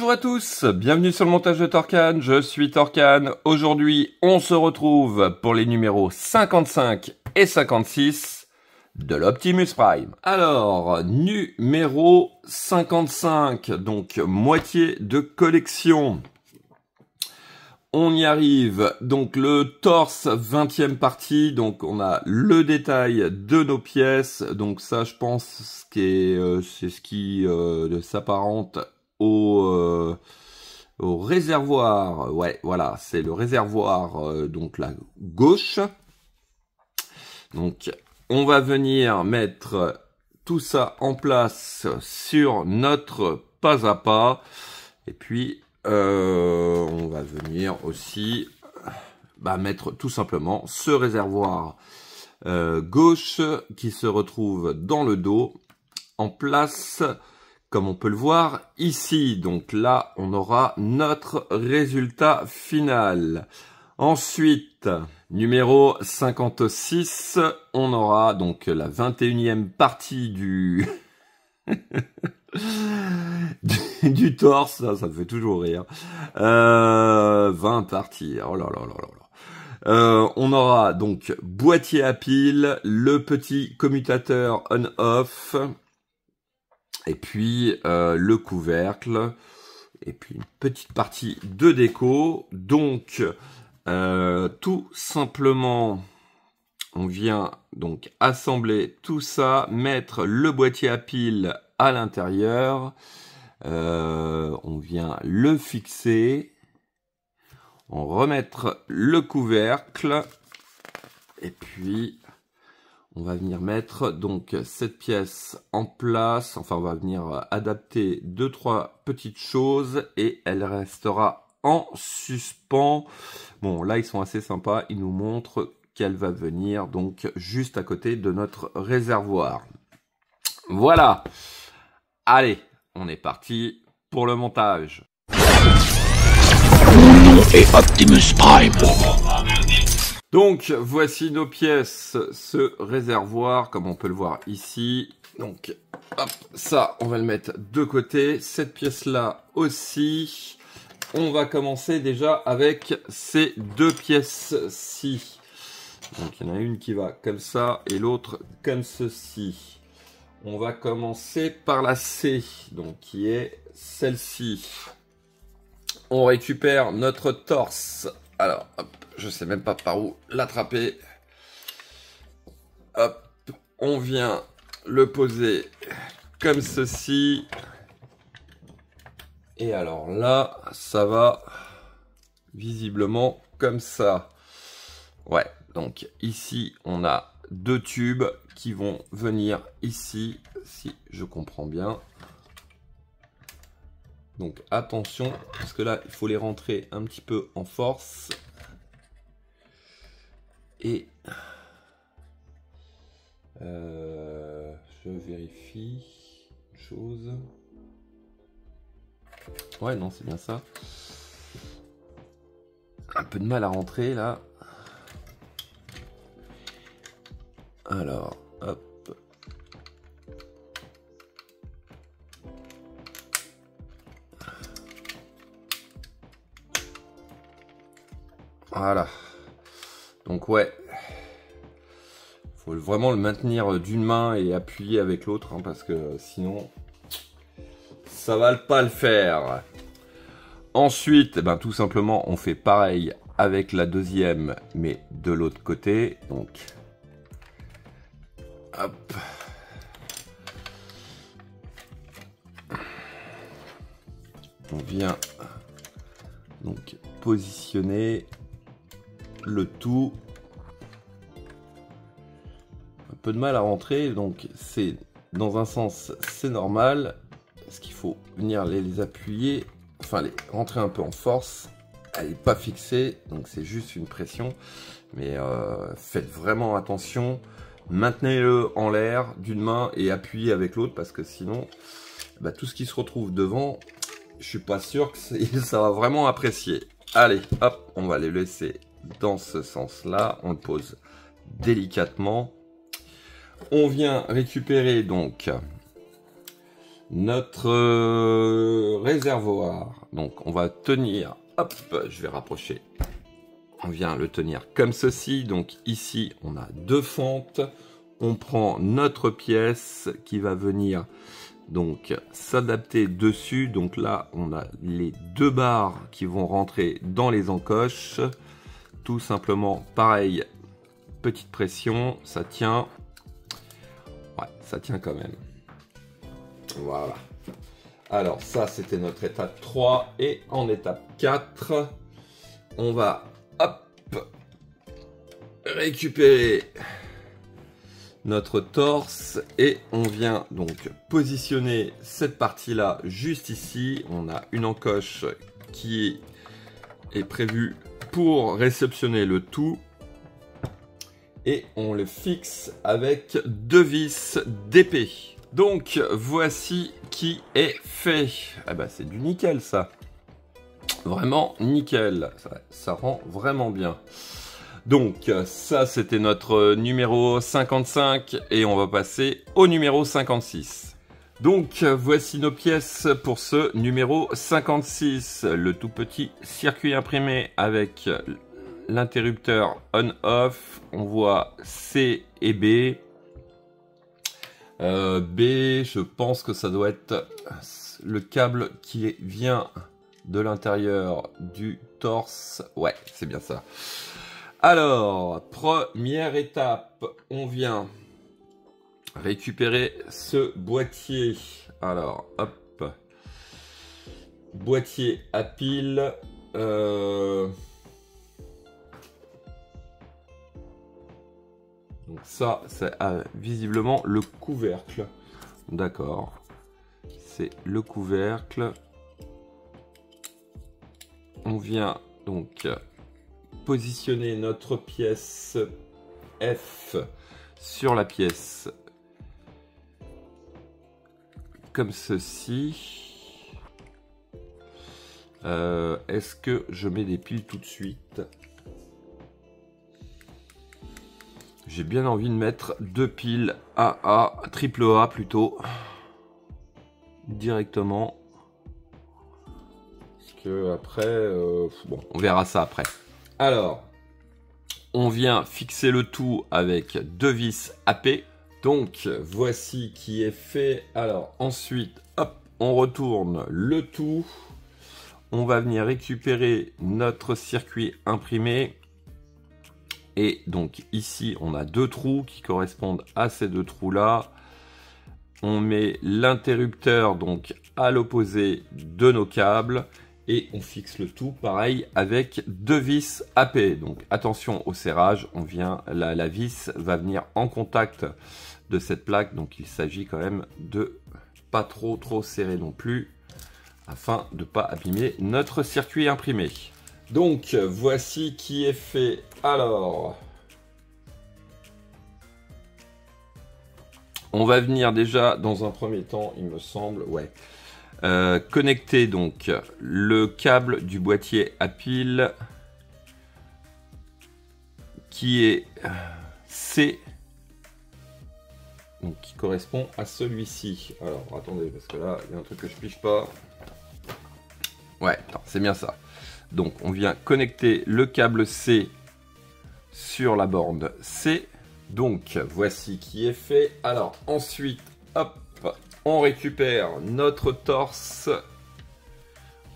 Bonjour à tous, bienvenue sur le montage de Torcan, je suis Torcan. Aujourd'hui, on se retrouve pour les numéros 55 et 56 de l'Optimus Prime. Alors, numéro 55, donc moitié de collection. On y arrive, donc le torse 20e partie, donc on a le détail de nos pièces, donc ça je pense c'est ce qui s'apparente au réservoir, ouais voilà, c'est le réservoir, donc la gauche. Donc on va venir mettre tout ça en place sur notre pas à pas, et puis on va venir aussi mettre tout simplement ce réservoir gauche qui se retrouve dans le dos en place comme on peut le voir ici. Donc là on aura notre résultat final. Ensuite, numéro 56, on aura donc la 21e partie du du torse, ça me fait toujours rire. 20 parties, oh là là là là là. On aura donc boîtier à piles, le petit commutateur on-off, et puis le couvercle, et puis une petite partie de déco. Donc tout simplement, on vient donc assembler tout ça, mettre le boîtier à piles à l'intérieur, on vient le fixer, on remettre le couvercle, et puis on va venir mettre donc cette pièce en place. Enfin, on va venir adapter 2-3 petites choses et elle restera en suspens. Bon, là ils sont assez sympas, ils nous montrent qu'elle va venir donc juste à côté de notre réservoir. Voilà. Allez, on est parti pour le montage. Et Optimus Prime. Donc voici nos pièces, ce réservoir comme on peut le voir ici. Donc hop, ça on va le mettre de côté, cette pièce là aussi. On va commencer déjà avec ces deux pièces-ci. Donc il y en a une qui va comme ça et l'autre comme ceci. On va commencer par la C, donc qui est celle-ci. On récupère notre torse. Alors, hop, je sais même pas par où l'attraper. Hop, on vient le poser comme ceci. Et alors là, ça va visiblement comme ça. Ouais, donc ici, on a deux tubes qui vont venir ici, si je comprends bien. Donc attention, parce que là, il faut les rentrer un petit peu en force. Et je vérifie une chose. Ouais, non, c'est bien ça. Un peu de mal à rentrer là. Alors, hop. Voilà. Donc ouais. Faut vraiment le maintenir d'une main et appuyer avec l'autre, hein, parce que sinon, ça va pas le faire. Ensuite, tout simplement, on fait pareil avec la deuxième, mais de l'autre côté. Donc, hop. On vient donc positionner le tout. Un peu de mal à rentrer, donc c'est dans un sens c'est normal, parce qu'il faut venir les appuyer, enfin les rentrer un peu en force. Elle n'est pas fixée, donc c'est juste une pression, mais faites vraiment attention. Maintenez-le en l'air d'une main et appuyez avec l'autre, parce que sinon tout ce qui se retrouve devant, je suis pas sûr que ça va vraiment apprécier. Allez, hop, on va les laisser dans ce sens-là. On le pose délicatement. On vient récupérer donc notre réservoir. Donc on va tenir, hop, je vais rapprocher. On vient le tenir comme ceci. Donc ici on a 2 fentes. On prend notre pièce qui va venir donc s'adapter dessus. Donc là on a les 2 barres qui vont rentrer dans les encoches. Tout simplement pareil, petite pression, ça tient. Ouais, ça tient quand même. Voilà. Alors ça c'était notre étape 3 et en étape 4, on va hop récupérer notre torse et on vient donc positionner cette partie là juste ici. On a une encoche qui est prévue pour réceptionner le tout et on le fixe avec 2 vis d'épée. Donc voici qui est fait. Ah bah c'est du nickel ça. Vraiment nickel. Ça rend vraiment bien. Donc ça c'était notre numéro 55 et on va passer au numéro 56. Donc voici nos pièces pour ce numéro 56. Le tout petit circuit imprimé avec l'interrupteur on-off. On voit C et B. B, je pense que ça doit être le câble qui vient de l'intérieur du torse. Ouais, c'est bien ça. Alors, première étape, on vient récupérer ce boîtier. Alors, hop, boîtier à pile. Donc ça, c'est visiblement le couvercle. D'accord. C'est le couvercle. On vient donc positionner notre pièce F sur la pièce comme ceci. Est-ce que je mets des piles tout de suite ? J'ai bien envie de mettre 2 piles AA, triple A plutôt, directement. Parce que après, bon, on verra ça après. Alors, on vient fixer le tout avec 2 vis AP. Donc, voici qui est fait. Alors, ensuite, hop, on retourne le tout. On va venir récupérer notre circuit imprimé. Et donc ici, on a 2 trous qui correspondent à ces 2 trous-là. On met l'interrupteur donc à l'opposé de nos câbles. Et on fixe le tout pareil avec 2 vis AP. Donc attention au serrage, la vis va venir en contact de cette plaque. Donc il s'agit quand même de pas trop serrer non plus, afin de ne pas abîmer notre circuit imprimé. Donc voici qui est fait. Alors, on va venir déjà dans un premier temps, il me semble, ouais, connecter donc le câble du boîtier à pile qui est C, donc qui correspond à celui-ci. Alors attendez, parce que là il y a un truc que je pige pas. Ouais, c'est bien ça. Donc on vient connecter le câble C sur la borne C. Donc voici qui est fait. Alors ensuite, hop, on récupère notre torse.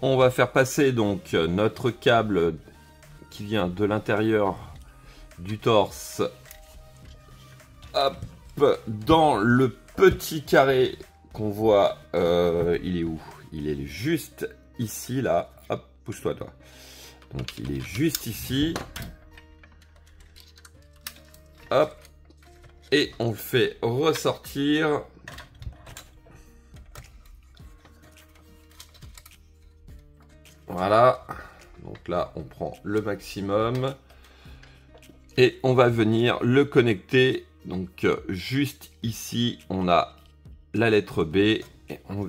On va faire passer donc notre câble qui vient de l'intérieur du torse, hop, dans le petit carré qu'on voit. Il est où? Il est juste ici, là. Hop, pousse-toi, toi. Donc il est juste ici. Hop. Et on le fait ressortir. Voilà. Donc là, on prend le maximum. Et on va venir le connecter. Donc juste ici, on a la lettre B. Et on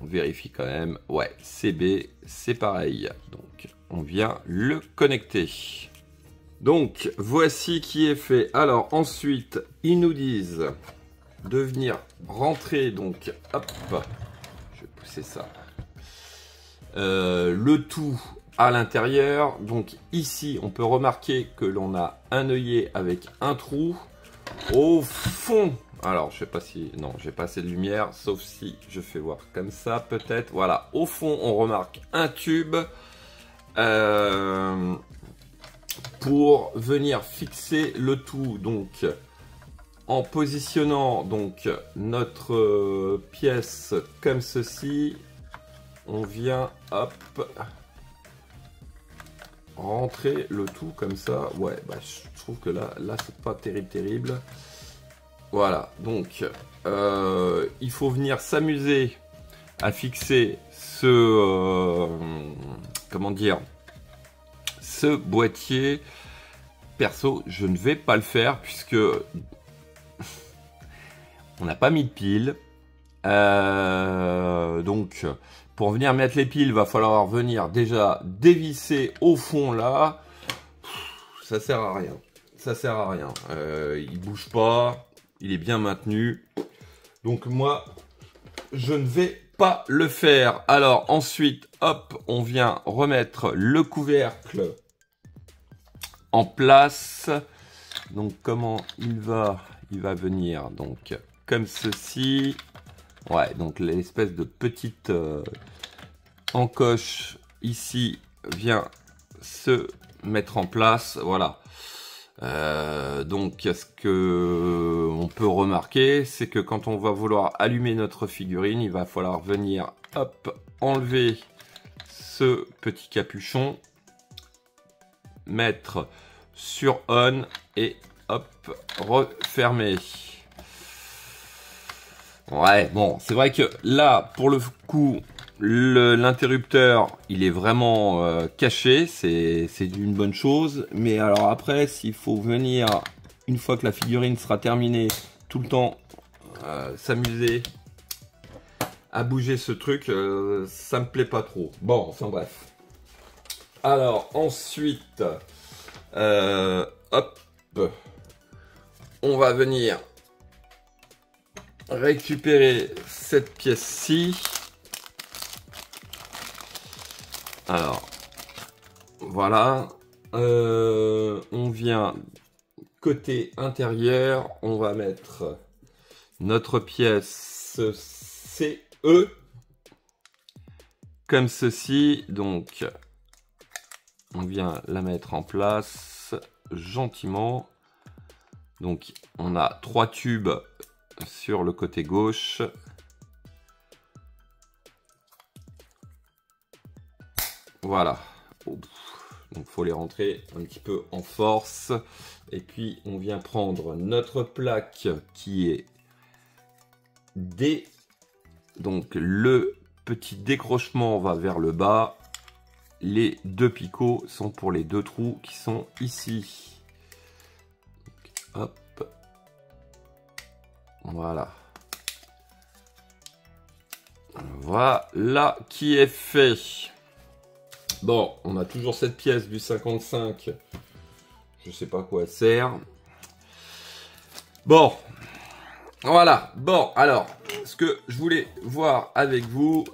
vérifie quand même. Ouais, CB, c'est pareil. Donc on vient le connecter. Donc voici qui est fait. Alors ensuite, ils nous disent de venir rentrer donc hop c'est ça. Le tout à l'intérieur. Donc ici, on peut remarquer que l'on a un œillet avec un trou. Au fond, alors je sais pas si... Non, j'ai pas assez de lumière, sauf si je fais voir comme ça peut-être. Voilà, au fond, on remarque un tube pour venir fixer le tout. Donc, en positionnant donc notre pièce comme ceci, on vient, hop, rentrer le tout comme ça. Ouais, bah, je trouve que là c'est pas terrible. Voilà, donc il faut venir s'amuser à fixer ce comment dire, ce boîtier. Perso, je ne vais pas le faire puisque on n'a pas mis de piles. Donc pour venir mettre les piles, va falloir venir déjà dévisser au fond là. Ça sert à rien. Ça sert à rien. Il bouge pas. Il est bien maintenu. Donc moi, je ne vais pas le faire. Alors ensuite, hop, on vient remettre le couvercle en place. Donc comment il va venir donc comme ceci. Ouais, donc l'espèce de petite encoche ici vient se mettre en place. Voilà. Donc ce que on peut remarquer, c'est que quand on va vouloir allumer notre figurine, il va falloir venir hop, enlever ce petit capuchon, mettre sur on et hop, refermer. Ouais, bon, c'est vrai que là, pour le coup, l'interrupteur, il est vraiment caché, c'est une bonne chose. Mais alors après, s'il faut venir, une fois que la figurine sera terminée, tout le temps s'amuser à bouger ce truc, ça me plaît pas trop. Bon, enfin bref. Alors, ensuite, hop, on va venir récupérer cette pièce-ci. Alors, voilà. On vient côté intérieur. On va mettre notre pièce CE comme ceci. Donc, on vient la mettre en place gentiment. Donc, on a 3 tubes sur le côté gauche. Voilà. Donc faut les rentrer un petit peu en force. Et puis on vient prendre notre plaque qui est D. Donc le petit décrochement va vers le bas. Les 2 picots sont pour les 2 trous qui sont ici. Donc, hop. Voilà. Voilà qui est fait. Bon, on a toujours cette pièce du 55. Je sais pas à quoi elle sert. Bon. Voilà. Bon, alors, ce que je voulais voir avec vous,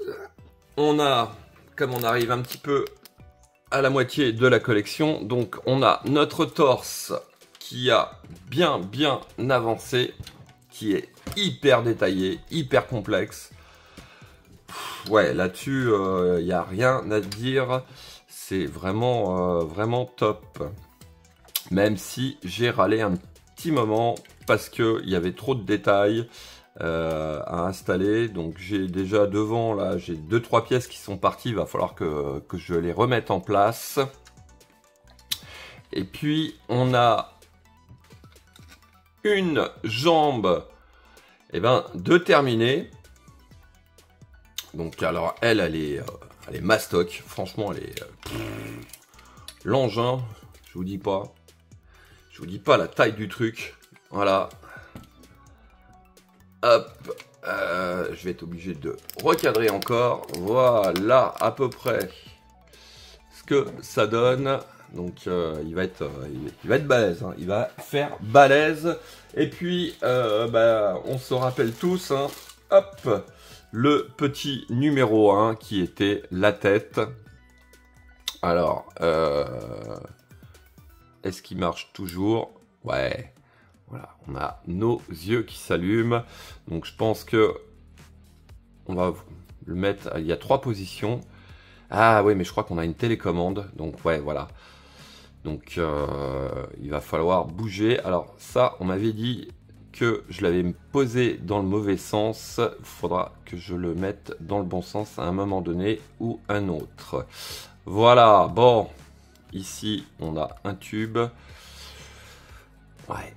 on a, comme on arrive un petit peu à la moitié de la collection, donc on a notre torse qui a bien avancé, qui est hyper détaillé, hyper complexe. Ouais, là-dessus, il n'y a rien à dire. C'est vraiment, vraiment top. Même si j'ai râlé un petit moment parce qu'il y avait trop de détails à installer. Donc j'ai déjà devant, là, j'ai 2-3 pièces qui sont parties. Il va falloir que je les remette en place. Et puis, on a une jambe de terminer. Donc alors elle est mastoc, franchement elle est l'engin, je vous dis pas la taille du truc, voilà. Hop, je vais être obligé de recadrer encore, voilà à peu près ce que ça donne. Donc il va être balèze, hein. Il va faire balèze. Et puis on se rappelle tous, hein, hop. le petit numéro 1 qui était la tête. Alors, est-ce qu'il marche toujours? Ouais, voilà, on a nos yeux qui s'allument. Donc je pense que on va le mettre, il y a 3 positions. Ah oui, mais je crois qu'on a une télécommande, donc ouais, voilà. Donc il va falloir bouger. Alors ça, on m'avait dit que je l'avais posé dans le mauvais sens. Il faudra que je le mette dans le bon sens à un moment donné ou un autre. Voilà, bon. Ici, on a un tube. Ouais.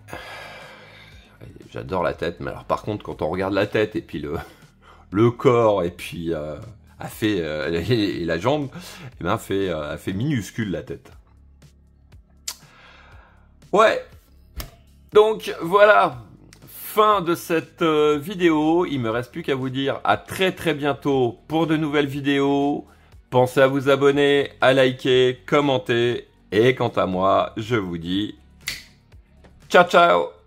J'adore la tête, mais alors par contre, quand on regarde la tête et puis le corps et puis et la jambe, eh ben, elle fait minuscule la tête. Ouais. Donc voilà. Fin de cette vidéo. Il me reste plus qu'à vous dire à très très bientôt pour de nouvelles vidéos. Pensez à vous abonner, à liker, commenter. Et quant à moi, je vous dis ciao ciao.